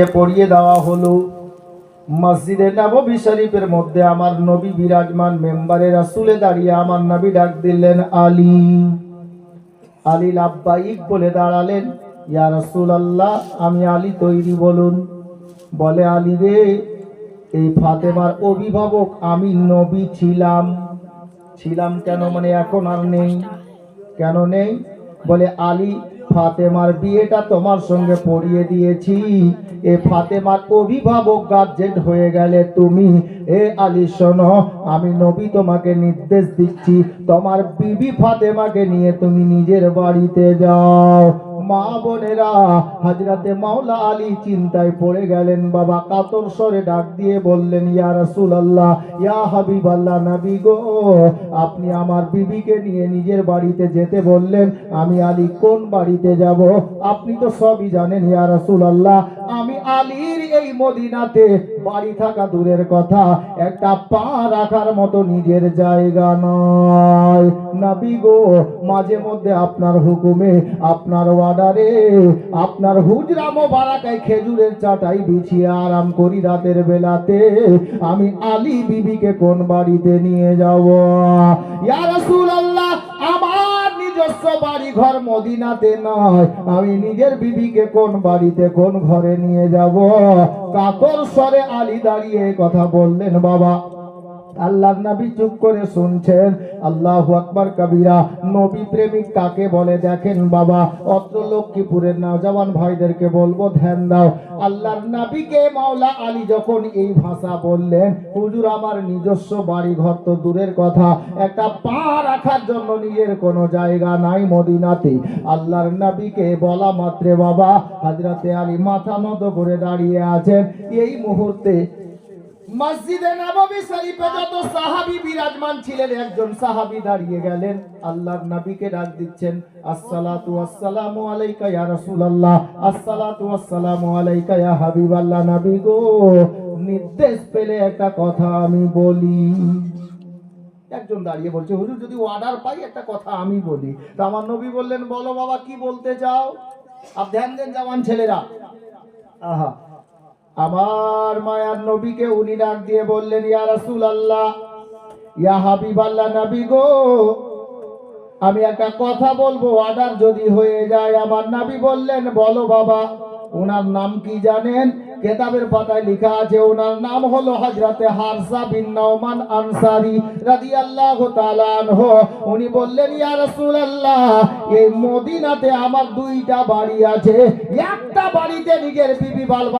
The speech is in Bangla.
পড়িয়ে দেওয়া হলো। মসজিদে নববী শরীফের মধ্যে আমার নবী বিরাজমান, মেম্বারে রাসূলে দাঁড়িয়ে আমার নবী ডাক দিলেন আলী। আলী লাব্বাইক বলে দাঁড়ালেন। ইয়া রাসূলুল্লাহ, আমি আলী তৈরি, বলুন। বলে, আলী রে, এই ফাতেমার অভিভাবক আমি নবী ছিলাম। ছিলাম কেন, মানে এখন আর নেই। কেন নেই? বলে, আলী, ফাতেমার বিয়েটা তোমার সঙ্গে পড়িয়ে দিয়েছি। এ ফাতেমার অভিভাবক গার্জেন হয়ে গেলে তুমি। এ আলী শোনো, আমি নবী তোমাকে নির্দেশ দিচ্ছি, তোমার বিবি ফাতেমাকে নিয়ে তুমি নিজের বাড়িতে যাও। মা বোনেরা, হযরতে মাওলা আলী চিন্তায় পড়ে গেলেন। বাবা কাতর স্বরে ডাক দিয়ে বললেন, ইয়া রাসূলুল্লাহ, ইয়া হাবিবাল্লাহ, নবী গো, আপনি আমার বিবিকে নিয়ে নিজের বাড়িতে যেতে বললেন, আমি আলী কোন বাড়িতে যাব? আপনি তো সবই জানেন ইয়া রাসূলুল্লাহ, আমি আলীর এই মদিনাতে বাড়ি থাকা দূরের কথা, একটা পা রাখার মতো নিজের জায়গা নয়। নবী গো, মাঝে মধ্যে আপনার হুকুমে, আপনার অর্ডারে, আপনার হুজরা মোবারকায় খেজুরের চাটাই বিছিয়ে আরাম করি রাতের বেলাতে। আমি আলী বিবিকে কোন বাড়িতে নিয়ে যাব? ইয়া রাসূলুল্লাহ, আমার নিজস্ব বাড়ি ঘর মদিনাতে নয়, আমি নিজের বিবিকে কোন বাড়িতে, কোন ঘরে নিয়ে যাব? কাতর স্বরে আলী দাঁড়িয়ে কথা বললেন। বাবা আল্লাহর নবী চুপ করে শুনছেন। আল্লাহু আকবার কবিরা। নবী প্রেমিক কাকে বলে দেখেন বাবা, অত্র লক্ষ্মীপুরের নওজওয়ান ভাইদেরকে বলবো, ধ্যান দাও। আল্লাহর নবীকে মাওলা আলী যখন এই ভাষা বললেন, হুজুর আমার নিজস্ব বাড়ি ঘর তো দূরের কথা, একটা পা রাখার জন্য নিজের কোনো জায়গা নাই মদিনাতে। আল্লাহর নবীকে বলা মাত্রে বাবা হযরতে আলী মাথা নত করে দাঁড়িয়ে আছেন। এই মুহূর্তে মসজিদে নববী শরীফে যত সাহাবী বিরাজমান ছিলেন, একজন সাহাবী দাঁড়িয়ে গেলেন, আল্লাহর নবীকে ডাক দিচ্ছেন, আসসালাতু ওয়াসসালামু আলাইকা ইয়া রাসূলুল্লাহ, আসসালাতু ওয়াসসালামু আলাইকা ইয়া হাবিবাল্লাহ। নবী গো, নির্দেশ পেলে একটা কথা আমি বলি। একজন দাঁড়িয়ে বলছে, হুজুর যদি অর্ডার পাই একটা কথা আমি বলি। তো আমার নবী বললেন, বলো বাবা, কি বলতে চাও? আর ধ্যান দেন জওয়ান ছেলেরা। আহা, আমার মায়ার নবীকে উনি ডাক দিয়ে বললেন, ইয়া রাসূলুল্লাহ, ইয়া হাবিবাল্লাহ, নবী গো, আমি একটা কথা বলবো, অর্ডার যদি হয়ে যায়। আমার নবী বললেন, বলো বাবা। ওনার নাম কি জানেন? কেতাবের পাতায় লেখা আছে, ওনার নাম হলো হযরতে হারসা বিন নওমান আনসারী রাদিয়াল্লাহু তাআলা আনহু। উনি বললেন, ইয়া রাসূলুল্লাহ, এই মদিনাতে আমার দুইটা বাড়ি আছে, একটা বাড়িতে নিজের বিবি